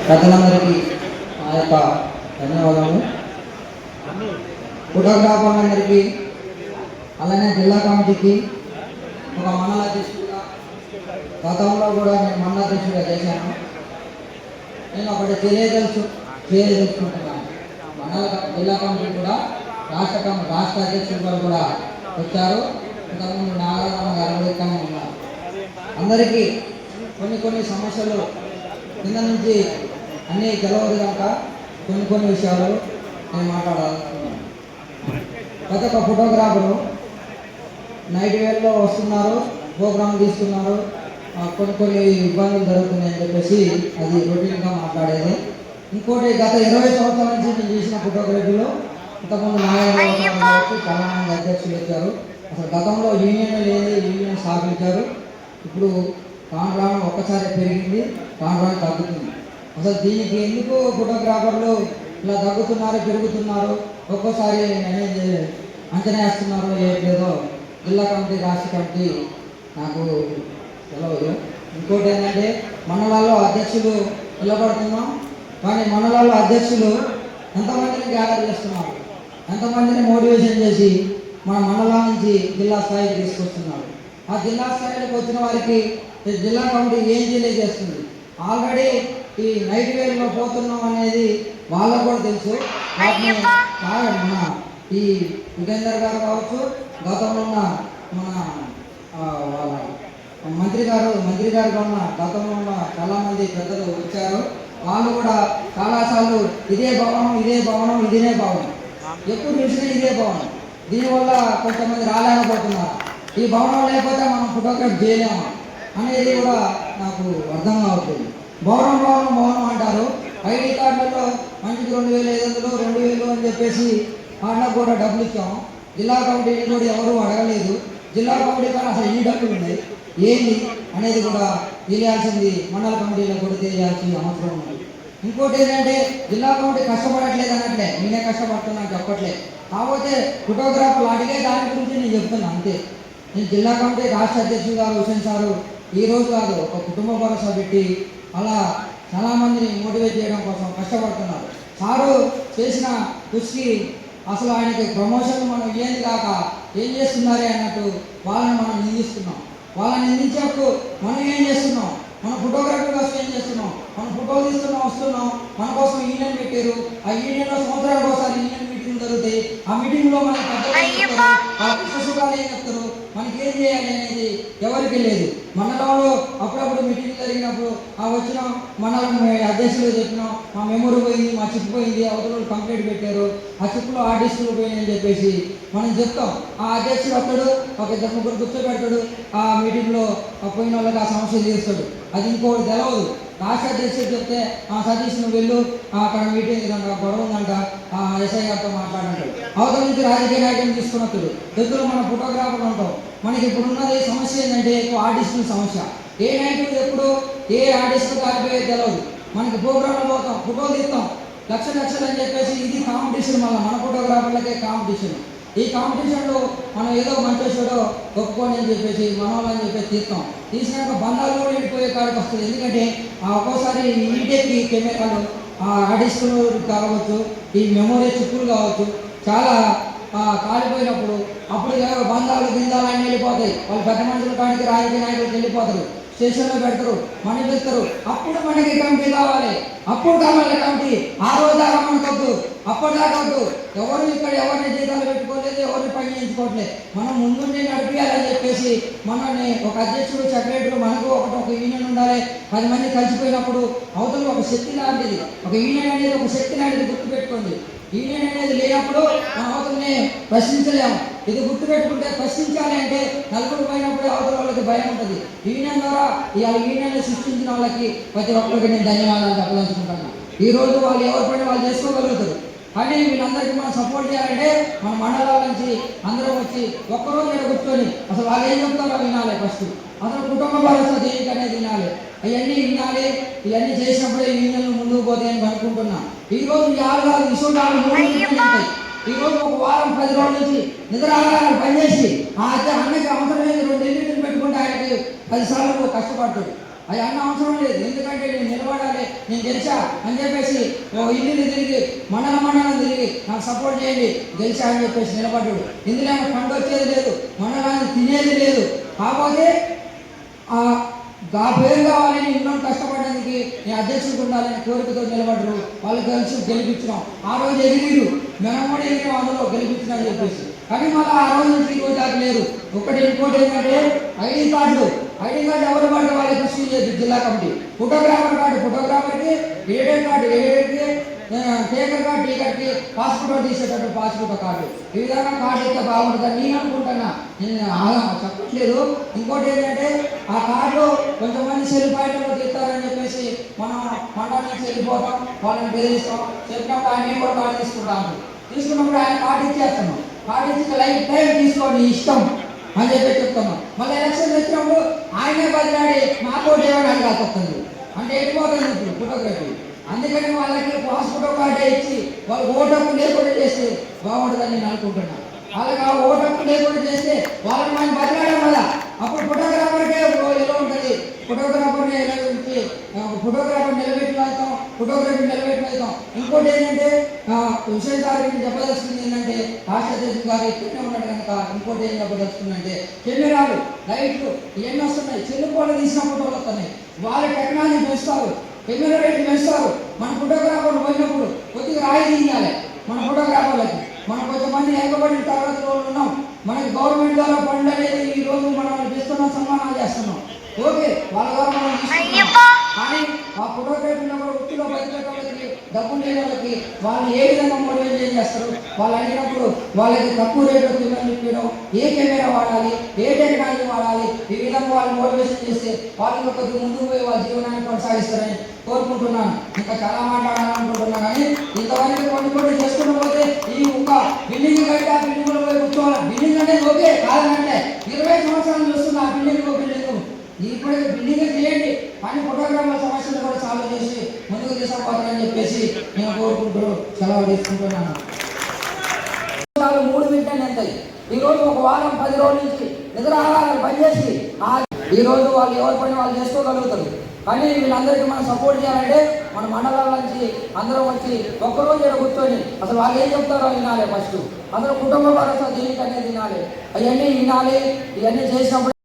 ప్రజలందరికీ ఆ యొక్క ధన్యవాదాలు. ఫోటోగ్రాఫర్లందరికీ అలానే జిల్లా కమిటీకి ఒక మండల అధ్యక్షుడిగా గతంలో కూడా నేను మండల అధ్యక్షుడిగా చేశాను. నేను ఒకటి తెలియజేసుకుంటున్నాను. జిల్లా కమిటీ కూడా రాష్ట్ర అధ్యక్షులు కూడా వచ్చారు. ఇంతకుముందు నాగరామ గారు ఇక్కడనే ఉన్నారు. అందరికీ కొన్ని సమస్యలు కింద నుంచి అన్నీ తెలవదు కనుక కొన్ని విషయాలు నేను మాట్లాడాలనుకున్నాను. ప్రతి ఒక్క ఫోటోగ్రాఫరు నైట్ వేల్లో వస్తున్నారు, ప్రోగ్రాం తీసుకున్నారు, కొన్ని ఇబ్బందులు జరుగుతున్నాయని చెప్పేసి అది రొటీన్గా మాట్లాడేది. ఇంకోటి గత 20 సంవత్సరాల నుంచి నేను చేసిన ఫోటోగ్రఫీలో ఇంతకుముందు నాయకులు చాలా మంది అధ్యక్షులు వచ్చారు. అసలు గతంలో యూనియన్ లేదు, యూనియన్ స్థాపించారు. ఇప్పుడు రాను ఒక్కసారి పెరిగింది, రాను తగ్గుతుంది. అసలు దీనికి ఎందుకు ఫోటోగ్రాఫర్లు ఇలా తగ్గుతున్నారు, పెరుగుతున్నారు, ఒక్కోసారి అంచనా వేస్తున్నారో ఏదో జిల్లా కమిటీ రాష్ట్ర కమిటీ నాకు తెలియదు. ఇంకోటి ఏంటంటే మండలాల్లో అధ్యక్షులు నిలబడుతున్నాం, కానీ మండలాల్లో అధ్యక్షులు ఎంతమందిని గ్యాదర్ చేస్తున్నారు, ఎంతమందిని మోటివేషన్ చేసి మన మండలం నుంచి జిల్లా స్థాయికి తీసుకొస్తున్నారు. ఆ జిల్లా స్థాయికి వచ్చిన వారికి జిల్లా కమిటీ ఏం తెలియజేస్తుంది. ఆల్రెడీ ఈ నైట్ వేల్లో పోతున్నాం అనేది వాళ్ళకు కూడా తెలుసు. మన ఈ యుగేందర్ గారు కావచ్చు, గతంలో ఉన్న మన వాళ్ళ మంత్రి గారు ఉన్న గతంలో ఉన్న చాలామంది పెద్దలు వచ్చారు. వాళ్ళు కూడా చాలాసార్లు ఇదే భవనం ఎప్పుడు చూసినా ఇదే భవనం. దీనివల్ల కొంతమంది రాలేకపోతున్నారు. ఈ భవనం లేకపోతే మనం ఫోటోగ్రాఫ్ చేయలేము అనేది కూడా నాకు అర్థం అవుతుంది. భవనం అంటారు. ఐడి కార్డులలో మంచికి 2500 2000 అని చెప్పేసి వాళ్ళకు కూడా డబ్బులు ఇచ్చాము. జిల్లా కమిటీని కూడా ఎవరు అడగలేదు. జిల్లా కమిటీ కానీ అసలు ఎన్ని డబ్బులు ఉన్నాయి ఏంటి అనేది కూడా తెలియాల్సింది మండల కమిటీలో కూడా తెలియాల్సిన అవసరం ఉంది. ఇంకోటి ఏంటంటే జిల్లా కమిటీ కష్టపడట్లేదు అనట్లే, నేనే కష్టపడుతున్నాను చెప్పట్లే. కాకపోతే ఫోటోగ్రాఫర్లు అడిగే దాని గురించి నేను చెప్తున్నాను అంతే. నేను జిల్లా కమిటీ రాష్ట్ర అధ్యక్షులు గారు హుసేన్ సారు ఈరోజు కాదు, ఒక కుటుంబ భరోసా పెట్టి అలా చాలామందిని మోటివేట్ చేయడం కోసం కష్టపడుతున్నారు. సారు చేసిన కృషికి అసలు ఆయనకి ప్రమోషన్ మనం ఏంది కాక ఏం చేస్తున్నారే అన్నట్టు వాళ్ళని మనం నిందిస్తున్నాం. వాళ్ళని నిందించినప్పుడు మనం ఏం చేస్తున్నాం, మన ఫోటోగ్రఫీ కోసం ఏం చేస్తున్నాం, మనం ఫోటోలు వస్తున్నాం. మన కోసం యూనియన్ పెట్టారు. ఆ యూనియన్లో సంవత్సరాలకు ఒకసారి యూనియన్ మీటింగ్ జరుగుతాయి. ఆ మీటింగ్లో మనకి సుఖాలు ఏం చెప్తారు, మనకి ఏం చేయాలి అనేది ఎవరికి లేదు. మండలంలో అప్పుడప్పుడు మీటింగ్ జరిగినప్పుడు ఆ వచ్చిన మండలం అధ్యక్షులు చెప్పినాం, మా మెమొరీ పోయింది, మా చిప్ పోయింది, అవతల కంప్లైంట్ పెట్టారు, ఆ చిప్లో ఆ డిస్కులు పోయిందని చెప్పేసి మనం చెప్తాం. ఆ అధ్యక్షుడు వస్తాడు, ఒక 2-3 కూర్చోబెడతాడు. ఆ మీటింగ్లో పోయిన వాళ్ళకి ఆ సమస్య తీరుస్తాడు. అది ఇంకోటి తెలవదు. రాష్ట్ర అధ్యక్షుడు చెప్తే సతీష్ నువ్వు వెళ్ళు, అక్కడ మీటింగ్ గొడవ ఉందంట, ఎస్ఐ గారితో మాట్లాడంటాడు. అవతల నుంచి రాజకీయ నాయకులను తీసుకుని వస్తాడు. దగ్గర మన ఫోటోగ్రాఫర్లు ఉంటాం. మనకి ఇప్పుడున్నది సమస్య ఏంటంటే ఎక్కువ ఆర్టిస్టుల సమస్య. ఏ నాయకుడు ఎప్పుడు ఏ ఆర్టిస్టు కాలిపోయే తెలియదు. మనకి ప్రోగ్రాంలో పోతాం, ఫోటోలు తీస్తాం, లక్షలు అని చెప్పేసి ఇది కాంపిటీషన్. మన ఫోటోగ్రాఫర్లకే కాంపిటీషన్. ఈ కాంపిటీషన్లో మనం ఏదో మంచోడో ఒప్పుకోని అని చెప్పేసి మనోళ్ళని చెప్పేసి తీస్తాం. తీసినాక బంధాలు కూడా వెళ్ళిపోయే కాడికి వస్తుంది. ఎందుకంటే ఒక్కోసారి ఈడేకి కెమెరాలు ఆర్టిస్టులు కావచ్చు, ఈ మెమొరీ చిప్పులు కావచ్చు, చాలా కాలిపోయినప్పుడు అప్పుడు బంధాలు గిందాలు అన్నీ వెళ్ళిపోతాయి. వాళ్ళు పెద్ద మనుషుల కాడికి రాజకీయ నాయకులకు వెళ్ళిపోతారు, స్టేషన్లో పెడతారు, మనీ పెడతారు. అప్పుడు మనకి కమిటీ కావాలి, అప్పుడు కావాలి కమిటీ. ఆ రోజు దాకా మనకొద్దు, అప్పటిదాకా వద్దు. ఎవరు ఇక్కడ ఎవరిని జీతాలు పెట్టుకోలేదు, ఎవరిని పని చేయించుకోవట్లేదు. మనం ముందుండి నడిపించాలని చెప్పేసి మనల్ని ఒక అధ్యక్షుడు, సెక్రటరీ, మనకు ఒక యూనియన్ ఉండాలి. 10 మంది కలిసిపోయినప్పుడు అవతల ఒక శక్తి లాంటిది, ఒక యూనియన్ అనేది ఒక శక్తి లాంటిది గుర్తుపెట్టుకోండి. యూనియన్ అనేది లేనప్పుడు మన అవతలని ప్రశ్నించలేము. ఇది గుర్తుపెట్టుకుంటే ప్రశ్నించాలి అంటే నలుగురు పోయినప్పుడు అవతల వాళ్ళకి భయం ఉంటుంది. యూనియన్ ద్వారా ఇవాళ యూనియన్ సృష్టించిన వాళ్ళకి ప్రతి ఒక్కరికి నేను ధన్యవాదాలు చెప్పదలుచుకుంటున్నాను. ఈరోజు వాళ్ళు ఎవరి పని వాళ్ళు చేసుకోగలుగుతారు. కానీ వీళ్ళందరికీ మనం సపోర్ట్ చేయాలంటే మన మండలాల నుంచి అందరం వచ్చి ఒక్కరోజు ఇక్కడ కూర్చొని అసలు వాళ్ళు ఏం చెప్తారో వినాలి. ఫస్ట్ అసలు కుటుంబ భరోసా దేనికి అనేది వినాలి. అవన్నీ వినాలి. ఇవన్నీ చేసినప్పుడే యూనియన్లు ముందుకు పోతాయని అనుకుంటున్నా. ఈరోజు ఈ 6 విషయాలు ఈరోజు ఒక వారం 10 రోజుల నుంచి నిద్ర ఆగారాలు పనిచేసి అన్నకి అవసరమైన 2 ఎన్నికలు పెట్టుకుంటే ఆయనకి 10 సార్లు కష్టపడతాడు. అది అన్న అవసరం లేదు. ఎందుకంటే నేను నిలబడాలి, నేను గెలిచా అని చెప్పేసి ఇల్లు తిరిగి మండలం తిరిగి నాకు సపోర్ట్ చేయండి గెలిచా అని చెప్పేసి నిలబడ్డాడు. ఇందులో ఫండ్ వచ్చేది లేదు, మండలాన్ని తినేది లేదు. కాకపోతే పేరు కావాలని ఎన్నో కష్టపడడానికి నీ అధ్యక్షుడు ఉండాలని కోరికతో నిలబడరు. వాళ్ళు గెలిపించినాం. ఆ రోజు ఎగిరిరు, మనం కూడా ఎగిరినాం, అందులో గెలిపించినా చెప్పేసి. కానీ మళ్ళీ ఆ రోజు నుంచి ఈ రోజు దాకా లేదు. ఇంకోటి ఏంటంటే ఐడి కార్డు ఎవరు పడితే వాళ్ళకి ఇష్యూ చేయదు జిల్లా కమిటీ. ఫోటోగ్రాఫర్కి ఏడెడ్ కార్డు, ఏడెడ్కి టేకర్ కార్డు, టీకర్కి పాస్పోర్ట్ తీసేటట్టు పాస్పోర్ట్ కార్డు. ఈ విధంగా కార్డు అయితే బాగుంటుందని నేను అనుకుంటున్నా. నేను చెప్పట్లేదు. ఇంకోటి ఏంటంటే ఆ కార్డు కొంతమంది సెల్ పాయింట్లో తీస్తారని చెప్పేసి మనం మండలం నుంచి వెళ్ళిపోతాం, వాళ్ళని బెదిరిస్తాం. చెప్పినప్పుడు ఆయన కూడా కార్డు తీసుకున్నప్పుడు ఆయన కార్డు ఇచ్చేస్తున్నాం. కార్డు ఇచ్చి లైఫ్ టైం తీసుకోండి ఇష్టం అని చెప్తున్నాం. మళ్ళీ ఎలక్షన్ వచ్చినప్పుడు ఆయనే బదిలాడి మాకు ఏమని అడగాల్సి వస్తుంది. అంటే వెళ్ళిపోతుంది ఇప్పుడు ఫోటోగ్రఫీ. అందుకని వాళ్ళకి పాస్పోర్ట్ కార్డే ఇచ్చి వాళ్ళు ఓటప్పు లేకుండా చేస్తే బాగుంటుందని నేను అనుకుంటున్నాను. వాళ్ళకి ఆ ఓటప్పు లేకుండా చేస్తే వాళ్ళని మనం బదిలాడాం కదా, అప్పుడు ఫోటోగ్రాఫర్కే ఎలా ఉంటుంది. ఫోటోగ్రాఫర్ నిలబెట్టి వెళ్తాం, ఫోటోగ్రఫీ నిలబెట్టి వెళ్తాం. ఇంకోటి ఏంటంటే విషయం గారికి చెప్పదలుచుకుంది ఏంటంటే రాష్ట్రదేశం గారు ఇక్కడనే ఉన్నాడు కనుక ఇంకోటి ఏం చెప్పదలుచుకుందంటే కెమెరాలు, లైట్లు ఇవన్నీ వస్తున్నాయి. చెల్లుకోళ్ళు తీసిన ఫోటోలు వస్తున్నాయి. వాళ్ళ టెక్నాలజీ పెంచుతారు, కెమెరా రేట్లు పెంచుతారు. మన ఫోటోగ్రాఫర్లు పోయినప్పుడు కొద్దిగా రాయి తీయాలి మన ఫోటోగ్రాఫర్లకి. మనం కొంతమంది ఏకబడిన తరగతిలో ఉన్నాం. మనకి గవర్నమెంట్ ద్వారా ఫండ్ అనేది ఈ రోజు మనం చేస్తున్నాం, సన్మానాలు చేస్తున్నాం. ఓకే, వాళ్ళ ద్వారా మనం కానీ ఆ ఫోటోగ్రఫీలో కూడా వృత్తిలో బతికేటోళ్ళకి, డబ్బులు లేని వాళ్ళకి వాళ్ళు ఏ విధంగా మోటివేట్ చేస్తారు. వాళ్ళు అడిగినప్పుడు వాళ్ళకి తక్కువ రేట్లో చెప్పడం, ఏ కెమెరా వాడాలి, ఏ టెక్నాలజీ వాడాలి, ఈ విధంగా వాళ్ళు మోటివేషన్ చేస్తే వాళ్ళు కొద్దిగా ముందుకు పోయి వాళ్ళ జీవనాన్ని కొనసాగిస్తారని కోరుకుంటున్నాను. ఇంకా చాలా మాట్లాడాలనుకుంటున్నాను కానీ ఇంతవరకు కొన్ని చేసుకుని పోతే ఈ ఒక బిల్డింగ్ కట్టి ఆ బిల్డింగ్లో పోయి కూర్చోవాలి. బిల్డింగ్ అనేది ఓకే కాదంటే 20 సంవత్సరాలు చూస్తున్నా ఆ బిల్డింగ్ ఇప్పటికే బిల్డింగ్ చేయండి కానీ ఫోటోగ్రాఫర్ల సమస్యలు కూడా సాల్వ్ చేసి ముందుకు తీసుకుపోతారని చెప్పేసి నేను కోరుకుంటూ సెలవు తీసుకుంటున్నాను. 3 మినిట్లు ఎంతాయి. ఈరోజు ఒక వారం 10 రోజుల నుంచి నిద్రాహారాలు పనిచేసి ఈరోజు వాళ్ళు ఎవరి పని వాళ్ళు చేసుకోగలుగుతారు. కానీ వీళ్ళందరికీ మనం సపోర్ట్ చేయాలంటే మన మండలాల నుంచి అందరం వచ్చి ఒక్కరోజు ఇక్కడ కూర్చొని అసలు వాళ్ళు ఏం చెప్తారో వినాలి. ఫస్ట్ అందరూ కుటుంబ భరోసా దీనికి అనేది వినాలి. అవన్నీ వినాలి. ఇవన్నీ చేసినప్పుడు